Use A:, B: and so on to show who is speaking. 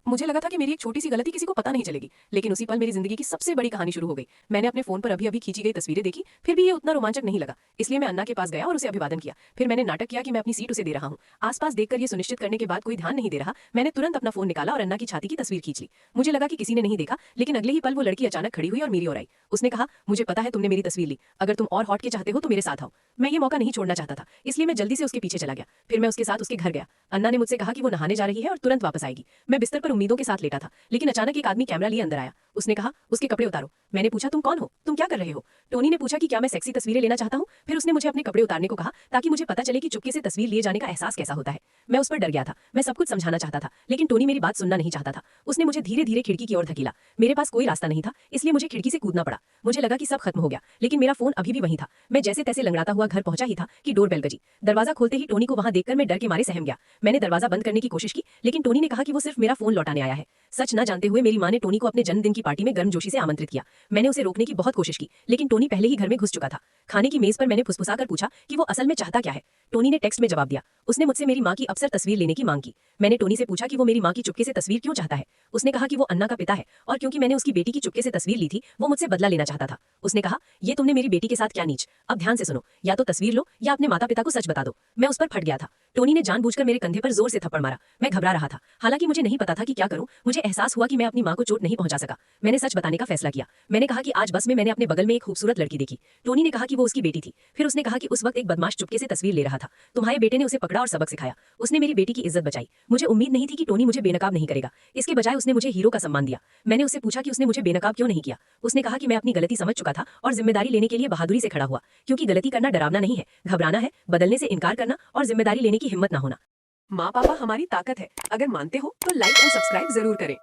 A: मुझे लगा था कि मेरी एक छोटी सी गलती किसी को पता नहीं चलेगी, लेकिन उसी पल मेरी जिंदगी की सबसे बड़ी कहानी शुरू हो गई। मैंने अपने फोन पर अभी अभी खींची गई तस्वीरें देखी, फिर भी ये उतना रोमांचक नहीं लगा, इसलिए मैं अन्ना के पास गया और उसे अभिवादन किया। फिर मैंने नाटक किया कि मैं अपनी सीट उसे दे रहा हूँ। आसपास देखकर ये सुनिश्चित करने के बाद कोई ध्यान नहीं दे रहा, मैंने तुरंत अपना फोन निकाला और अन्ना की छाती की तस्वीर खींच ली। मुझे लगा कि किसी ने नहीं देखा, लेकिन अगले ही पल वो लड़की अचानक खड़ी हुई और मेरी ओर आई। उसने कहा, मुझे पता है तुमने मेरी तस्वीर ली, अगर तुम और हॉट के चाहते हो तो मेरे साथ आओ। मैं ये मौका नहीं छोड़ना चाहता था, इसलिए मैं जल्दी से उसके पीछे चला गया। फिर मैं उसके साथ उसके घर गया। अन्ना ने मुझसे कहा कि वो नहाने जा रही है और तुरंत वापस आएगी। मैं बिस्तर पर उम्मीदों के साथ लेटा था, लेकिन अचानक एक आदमी कैमरा लिए अंदर आया। उसने कहा, उसके कपड़े उतारो। मैंने पूछा, तुम कौन हो, तुम क्या कर रहे हो? टोनी ने पूछा कि क्या मैं सेक्सी तस्वीरें लेना चाहता हूँ। फिर उसने मुझे अपने कपड़े उतारने को कहा, ताकि मुझे पता चले कि चुपके से तस्वीर लिए जाने का एहसास कैसा होता है। मैं उस पर डर गया था। मैं सब कुछ समझाना चाहता था, लेकिन टोनी मेरी बात सुनना नहीं चाहता था। उसने मुझे धीरे धीरे खिड़की की ओर धकेला। मेरे पास कोई रास्ता नहीं था, इसलिए मुझे खिड़की से कूदना पड़ा। मुझे लगा कि सब खत्म हो गया, लेकिन मेरा फोन अभी भी वहीं था। मैं जैसे तैसे लंगड़ाता हुआ घर पहुंचा ही था कि डोरबेल बजी। दरवाजा खोलते ही टोनी को वहां देखकर मैं डर के मारे सहम गया। मैंने दरवाजा बंद करने की कोशिश की, लेकिन टोनी ने कहा कि वो सिर्फ मेरा फोन लौटाने आया है। सच न जानते हुए मेरी मां ने टोनी को अपने जन्मदिन की पार्टी में गर्मजोशी से आमंत्रित किया। मैंने उसे रोकने की बहुत कोशिश की, लेकिन टोनी पहले ही घर में घुस चुका था। खाने की मेज पर मैंने फुसफुसाकर पूछा कि वो असल में चाहता क्या है। टोनी ने टेक्स्ट में जवाब दिया। उसने मुझसे मेरी मां की अक्सर तस्वीर लेने की मांग की। मैंने टोनी से पूछा कि वो मेरी मां की चुपके से तस्वीर क्यों चाहता है। उसने कहा कि वो अन्ना का पिता है, और क्योंकि मैंने उसकी बेटी की चुपके से तस्वीर ली थी, वो मुझसे बदला लेना चाहता था। उसने कहा, ये तुमने मेरी बेटी के साथ क्या नीच। अब ध्यान से सुनो, या तो तस्वीर लो या अपने माता पिता को सच बता दो। मैं उस पर फट गया था। टोनी ने जानबूझकर मेरे कंधे पर जोर से थप्पड़ मारा। मैं घबरा रहा था, हालांकि मुझे नहीं पता था कि क्या करूं। मुझे एहसास हुआ कि मैं अपनी मां को चोट नहीं पहुंचा सका। मैंने सच बताने का फैसला किया। मैंने कहा कि आज बस में मैंने अपने बगल में एक खूबसूरत लड़की देखी। टोनी ने कहा कि वो उसकी बेटी थी। फिर उसने कहा कि उस वक्त एक बदमाश चुपके से तस्वीर ले रहा था। तुम्हारे बेटे ने उसे पकड़ा और सबक सिखाया। उसने मेरी बेटी की इज्जत बचाई। मुझे उम्मीद नहीं थी कि टोनी मुझे बेनकाब नहीं करेगा। इसके बजाय उसने मुझे हीरो का सम्मान दिया। मैंने उससे पूछा कि उसने मुझे बेनकाब क्यों नहीं किया। उसने कहा कि मैं अपनी गलती समझ चुका था और जिम्मेदारी लेने के लिए बहादुरी से खड़ा हुआ, क्योंकि गलती करना डरावना नहीं है, घबराना है, बदलने से इनकार करना और जिम्मेदारी लेने की हिम्मत ना होना। माँ पापा हमारी ताकत है, अगर मानते हो तो लाइक एंड सब्सक्राइब जरूर करें।